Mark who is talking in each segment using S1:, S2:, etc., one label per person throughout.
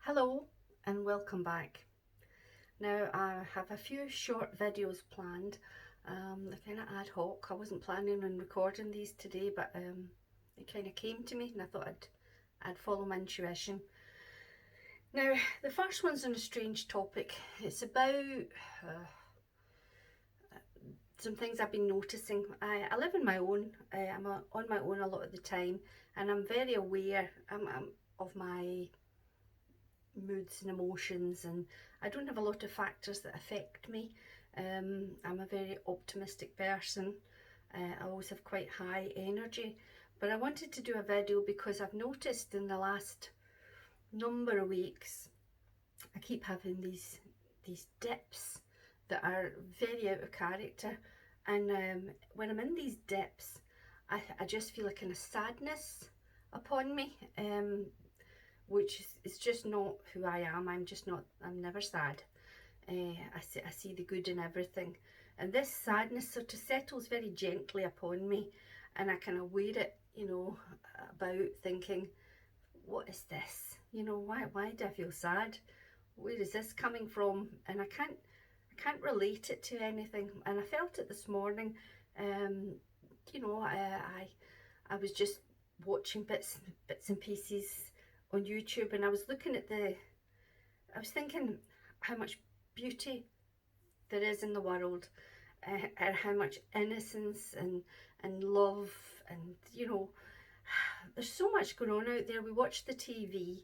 S1: Hello and welcome back. Now I have a few short videos planned. They're kind of ad hoc. I wasn't planning on recording these today, but it kind of came to me and I thought I'd follow my intuition. Now the first one's on a strange topic. It's about some things I've been noticing. I live on my own. I'm on my own a lot of the time, and I'm very aware of my moods and emotions, and I don't have a lot of factors that affect me. I'm a very optimistic person. I always have quite high energy, but I wanted to do a video because I've noticed in the last number of weeks I keep having these dips that are very out of character, and when I'm in these dips I just feel a kind of sadness upon me, which is just not who I am. I'm just not, I'm never sad. I see the good in everything. And this sadness sort of settles very gently upon me, and I kind of wear it, about thinking, what is this? Why do I feel sad? Where is this coming from? And I can't relate it to anything. And I felt it this morning. I was just watching bits and pieces on YouTube, and I was looking at I was thinking how much beauty there is in the world, and how much innocence and love, and there's so much going on out there. We watch the TV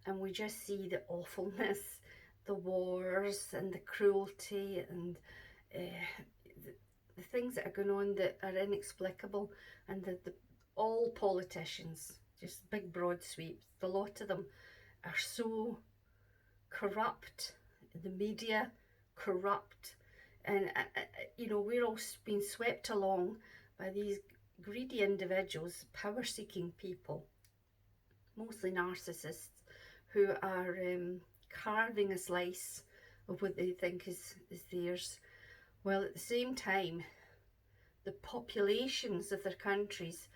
S1: and we just see the awfulness, the wars and the cruelty, and the things that are going on that are inexplicable, and all politicians, just big broad sweeps, the lot of them are so corrupt, the media corrupt, and we're all being swept along by these greedy individuals, power-seeking people, mostly narcissists, who are carving a slice of what they think is theirs, while at the same time the populations of their countries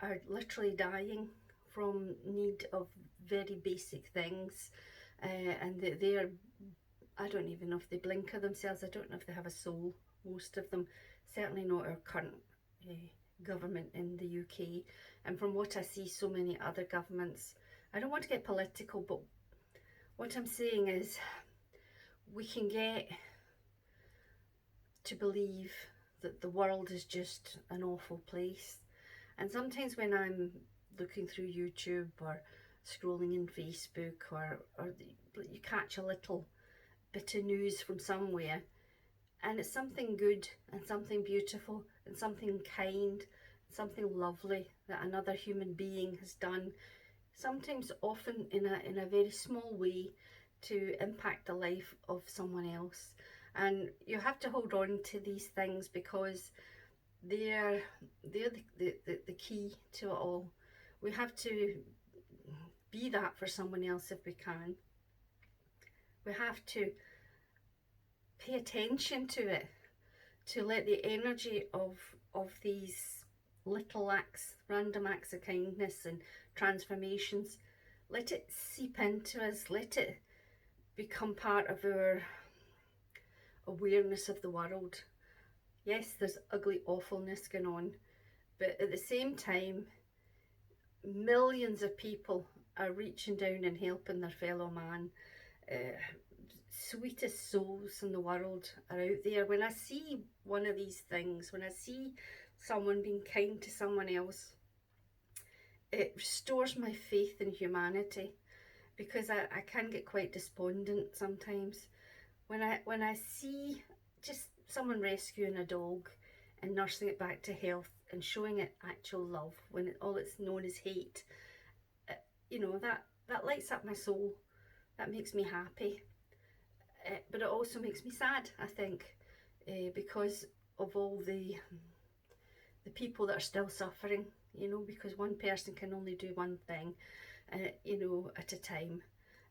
S1: are literally dying from need of very basic things, and they're, I don't even know if they blink of themselves. I don't know if they have a soul, most of them. Certainly not our current government in the UK, and from what I see, so many other governments. I don't want to get political, but what I'm saying is we can get to believe that the world is just an awful place. And sometimes when I'm looking through YouTube or scrolling in Facebook, or you catch a little bit of news from somewhere, and it's something good and something beautiful and something kind, something lovely that another human being has done, sometimes often in a very small way, to impact the life of someone else. And you have to hold on to these things because they're the key to it all. We have to be that for someone else if we can. We have to pay attention to it, to let the energy of these little acts, random acts of kindness and transformations, let it seep into us, let it become part of our awareness of the world. Yes, there's ugly awfulness going on, but at the same time, millions of people are reaching down and helping their fellow man. Sweetest souls in the world are out there. When I see one of these things, when I see someone being kind to someone else, it restores my faith in humanity, because I can get quite despondent sometimes when I see just someone rescuing a dog and nursing it back to health and showing it actual love when all it's known is hate. That lights up my soul. That makes me happy, but it also makes me sad, I think, because of all the people that are still suffering, because one person can only do one thing, at a time,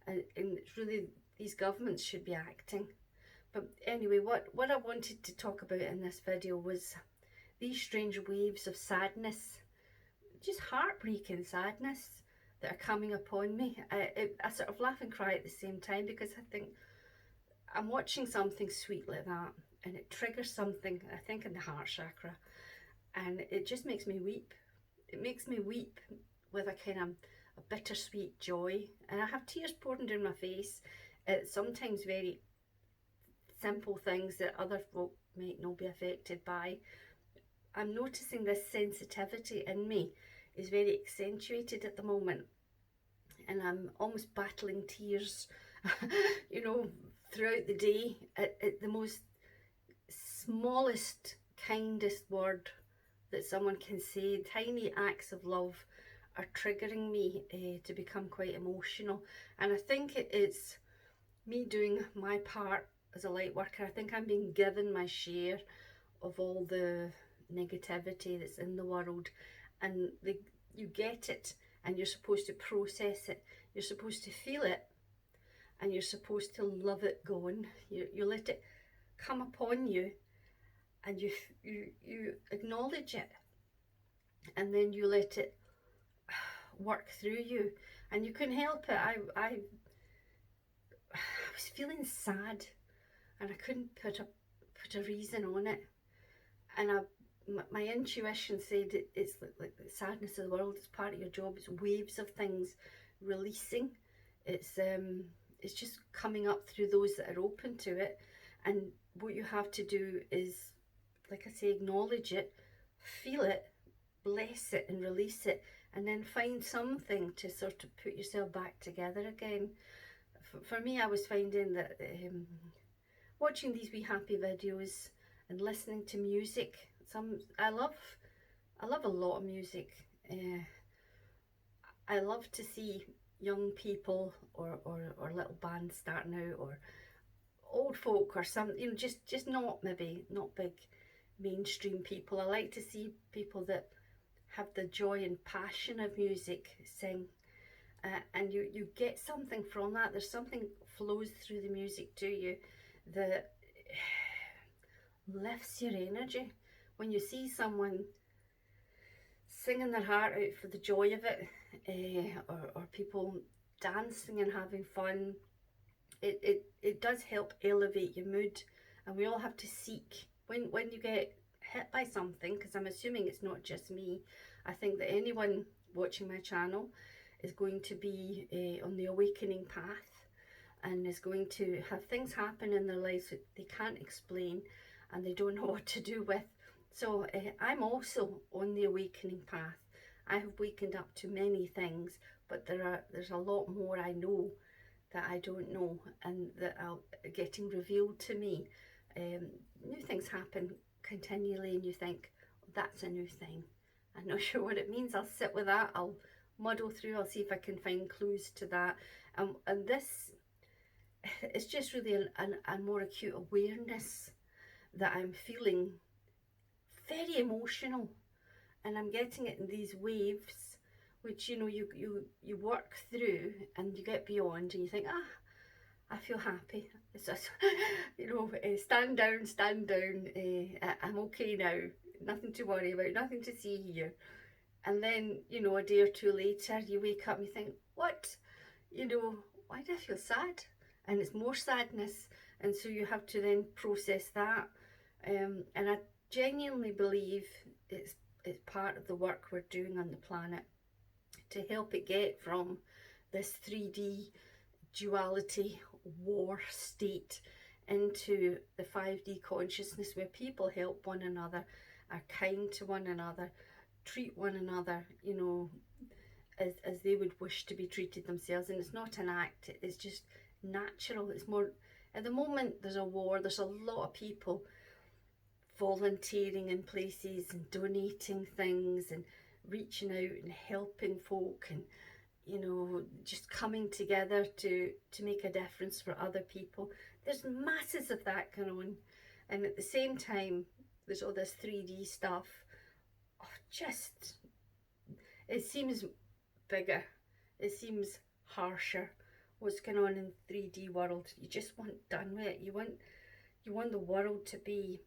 S1: and it's really, these governments should be acting. But anyway, what I wanted to talk about in this video was these strange waves of sadness, just heartbreaking sadness, that are coming upon me. I sort of laugh and cry at the same time, because I think I'm watching something sweet like that, and it triggers something, I think, in the heart chakra, and it just makes me weep. It makes me weep with a kind of a bittersweet joy, and I have tears pouring down my face at sometimes very simple things that other folk might not be affected by. I'm noticing this sensitivity in me is very accentuated at the moment, and I'm almost battling tears, you know, throughout the day at the most smallest, kindest word that someone can say. Tiny acts of love are triggering me to become quite emotional, and I think it's me doing my part as a light worker. I think I'm being given my share of all the negativity that's in the world, and you get it, and you're supposed to process it, you're supposed to feel it, and you're supposed to love it going. You let it come upon you, and you acknowledge it, and then you let it work through you, and you can help it. I was feeling sad, and I couldn't put a reason on it, and my intuition said it's like the sadness of the world. It's part of your job. It's waves of things releasing. It's just coming up through those that are open to it, and what you have to do is, like I say, acknowledge it, feel it, bless it, and release it, and then find something to sort of put yourself back together again. For me, I was finding that watching these wee happy videos and listening to music. I love a lot of music. I love to see young people or little bands starting out, or old folk, or some, you know, just not big mainstream people. I like to see people that have the joy and passion of music sing, and you get something from that. There's something flows through the music to you that lifts your energy. When you see someone singing their heart out for the joy of it, or people dancing and having fun, it does help elevate your mood. And we all have to seek, when you get hit by something, because I'm assuming it's not just me, I think that anyone watching my channel is going to be on the awakening path, and is going to have things happen in their lives that they can't explain and they don't know what to do with. So I'm also on the awakening path. I have wakened up to many things, but there's a lot more I know that I don't know, and that are getting revealed to me. New things happen continually, and you think, that's a new thing. I'm not sure what it means. I'll sit with that. I'll muddle through. I'll see if I can find clues to that. And this, it's just really a more acute awareness that I'm feeling very emotional, and I'm getting it in these waves, which, you know, you work through, and you get beyond, and you think, I feel happy. It's just, you know, stand down, I'm okay now, nothing to worry about, nothing to see here. And then, you know, a day or two later, you wake up and you think, what? You know, why do I feel sad? And it's more sadness, and so you have to then process that. And I genuinely believe it's part of the work we're doing on the planet to help it get from this 3D duality war state into the 5D consciousness, where people help one another, are kind to one another, treat one another, you know, as they would wish to be treated themselves. And it's not an act, it's just natural. It's more, at the moment there's a war, there's a lot of people volunteering in places and donating things and reaching out and helping folk, and, you know, just coming together to make a difference for other people. There's masses of that going on, and at the same time there's all this 3D stuff. Oh, just, it seems bigger, it seems harsher, what's going on in 3D world. You just want done with it. You want the world to be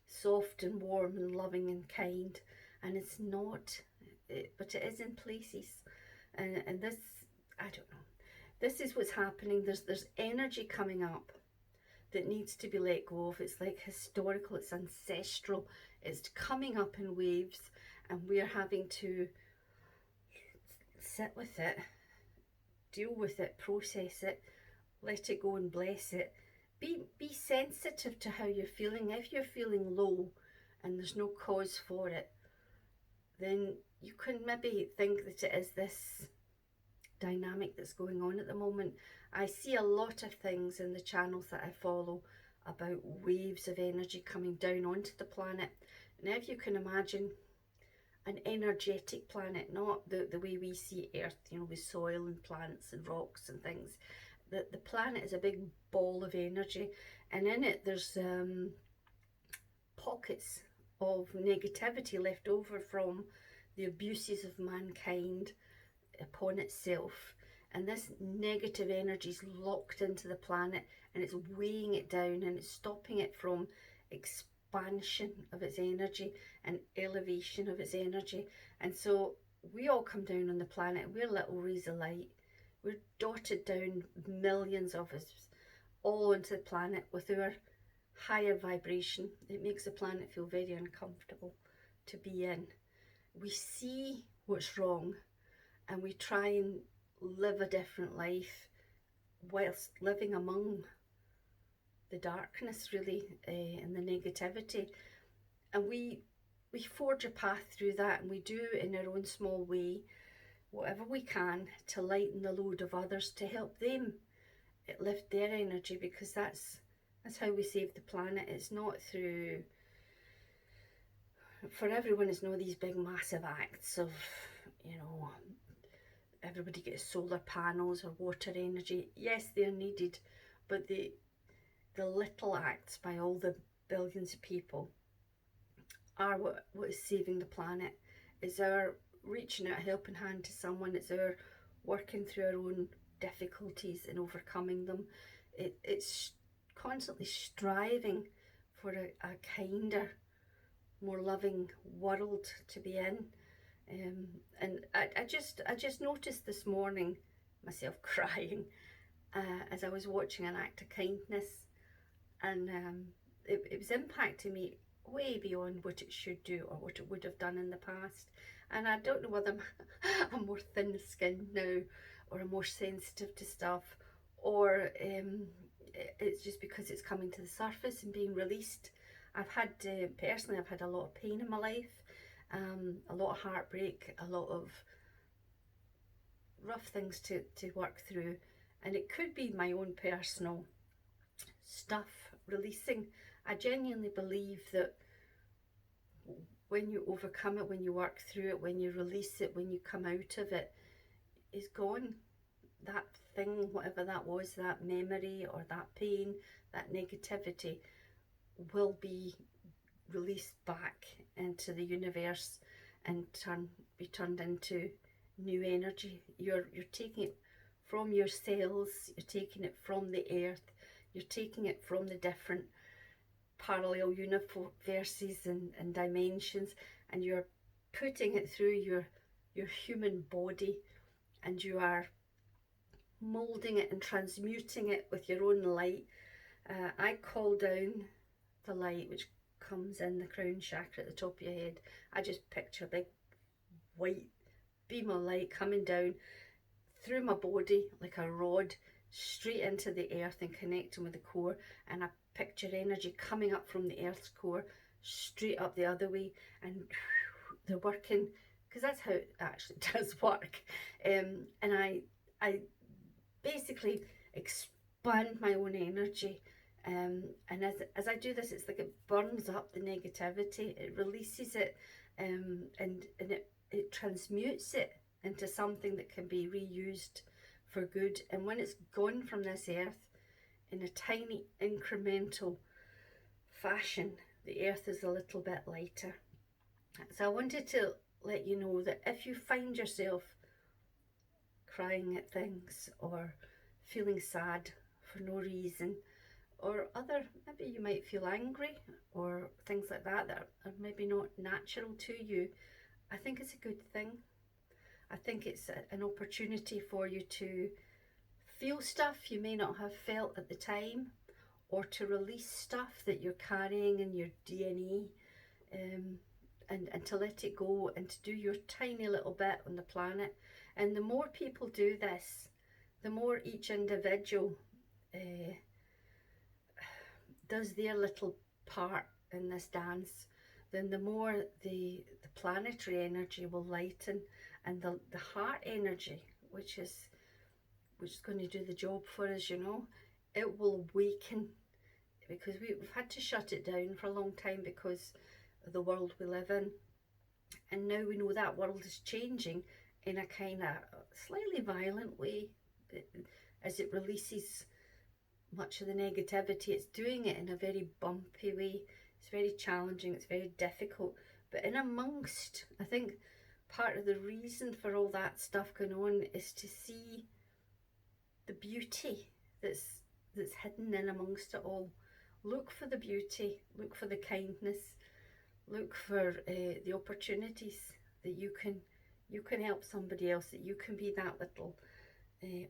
S1: soft and warm and loving and kind, and it's not, but it is in places. And this, I don't know, this is what's happening. There's energy coming up that needs to be let go of. It's like historical, it's ancestral, it's coming up in waves, and we're having to sit with it, deal with it, process it, let it go and bless it. Be sensitive to how you're feeling. If you're feeling low and there's no cause for it, then you can maybe think that it is this dynamic that's going on at the moment. I see a lot of things in the channels that I follow about waves of energy coming down onto the planet. Now, if you can imagine an energetic planet, not the way we see Earth, you know, with soil and plants and rocks and things. The planet is a big ball of energy, and in it there's pockets of negativity left over from the abuses of mankind upon itself, and this negative energy is locked into the planet, and it's weighing it down, and it's stopping it from expansion of its energy and elevation of its energy. And so we all come down on the planet, we're little rays of light, we're dotted down, millions of us, all onto the planet with our higher vibration. It makes the planet feel very uncomfortable to be in. We see what's wrong, and we try and live a different life whilst living among the darkness, really, and the negativity. And we forge a path through that, and we do in our own small way whatever we can to lighten the load of others, to help them lift their energy, because that's how we save the planet. It's not through, for everyone, it's not these big massive acts of, you know, everybody gets solar panels or water energy. Yes, they're needed, but the little acts by all the billions of people are what is saving the planet. It's our reaching out a helping hand to someone. It's our working through our own difficulties and overcoming them. It's constantly striving for a kinder, more loving world to be in. And I just noticed this morning myself crying as I was watching an act of kindness, and it was impacting me way beyond what it should do or what it would have done in the past. And I don't know whether I'm more thin-skinned now, or I'm more sensitive to stuff, or it's just because it's coming to the surface and being released. I've had, personally, I've had a lot of pain in my life, a lot of heartbreak, a lot of rough things to work through, and it could be my own personal stuff releasing. I genuinely believe that when you overcome it, when you work through it, when you release it, when you come out of it, it's gone. That thing, whatever that was, that memory or that pain, that negativity, will be released back into the universe and be turned into new energy. You're taking it from your cells, you're taking it from the earth, you're taking it from the different parallel universes and dimensions, and you're putting it through your human body, and you are moulding it and transmuting it with your own light. I call down the light which comes in the crown chakra at the top of your head. I just picture a big white beam of light coming down through my body like a rod straight into the earth and connecting with the core, and I picture energy coming up from the earth's core straight up the other way, and they're working, because that's how it actually does work. And I basically expand my own energy, and as I do this, it's like it burns up the negativity, it releases it, and it transmutes it into something that can be reused for good. And when it's gone from this earth in a tiny incremental fashion, the earth is a little bit lighter. So I wanted to let you know that if you find yourself crying at things or feeling sad for no reason, or other, maybe you might feel angry or things like that that are maybe not natural to you, I think it's a good thing. I think it's an opportunity for you to feel stuff you may not have felt at the time, or to release stuff that you're carrying in your DNA, and to let it go and to do your tiny little bit on the planet. And the more people do this, the more each individual does their little part in this dance, then the more the planetary energy will lighten, and the heart energy, which is going to do the job for us, you know, it will awaken, because we've had to shut it down for a long time because of the world we live in. And now we know that world is changing in a kind of slightly violent way. As it releases much of the negativity, it's doing it in a very bumpy way. It's very challenging, it's very difficult. But in amongst, I think part of the reason for all that stuff going on is to see the beauty that's hidden in amongst it all. Look for the beauty, look for the kindness, look for the opportunities that you can help somebody else, that you can be that little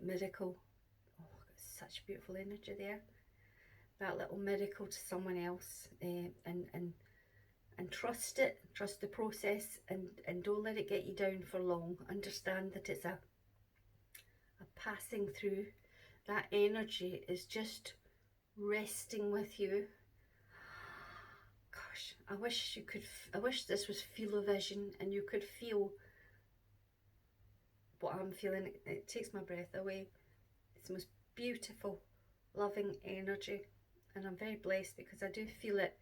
S1: miracle. Oh, such beautiful energy there. That little miracle to someone else, and trust it, trust the process, and don't let it get you down for long. Understand that it's a passing through. That energy is just resting with you. Gosh, I wish this was feel-o-vision and you could feel what I'm feeling. It takes my breath away. It's the most beautiful, loving energy, and I'm very blessed because I do feel it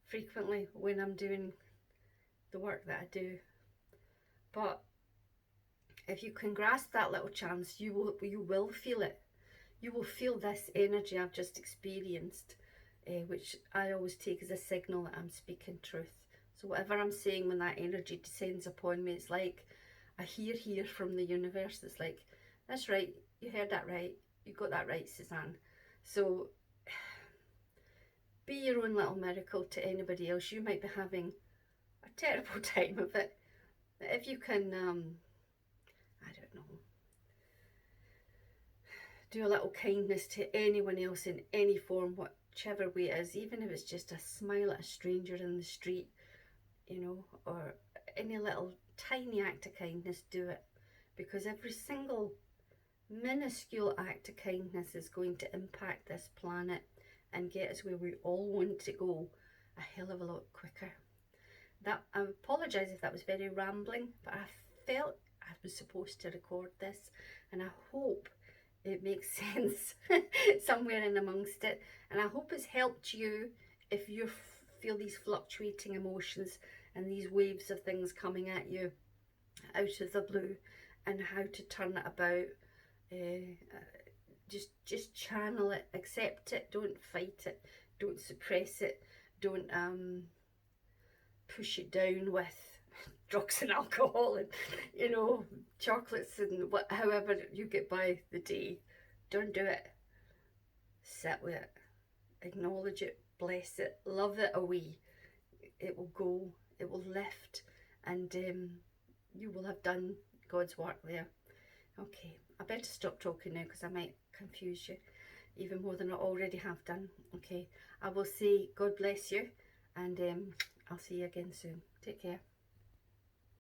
S1: frequently when I'm doing the work that I do. But if you can grasp that little chance, you will feel it. You will feel this energy I've just experienced, which I always take as a signal that I'm speaking truth. So whatever I'm saying, when that energy descends upon me, it's like I hear from the universe. It's like, that's right, you heard that right, you got that right, Suzanne. So be your own little miracle to anybody else. You might be having a terrible time of it. But if you can, I don't know, do a little kindness to anyone else in any form, whichever way it is, even if it's just a smile at a stranger in the street, you know, or any little tiny act of kindness, do it. Because every single minuscule act of kindness is going to impact this planet and get us where we all want to go a hell of a lot quicker. That, I apologise if that was very rambling, but I felt I was supposed to record this, and I hope it makes sense somewhere in amongst it, and I hope it's helped you if you feel these fluctuating emotions and these waves of things coming at you out of the blue, and how to turn it about. Just channel it, accept it, don't fight it, don't suppress it, don't push it down with drugs and alcohol and, you know, chocolates and however you get by the day. Don't do it. Sit with it, acknowledge it, bless it, love it away. It will go, it will lift, and you will have done God's work there. Okay, I better stop talking now because I might confuse you even more than I already have done. Okay, I will say God bless you, and I'll see you again soon. Take care.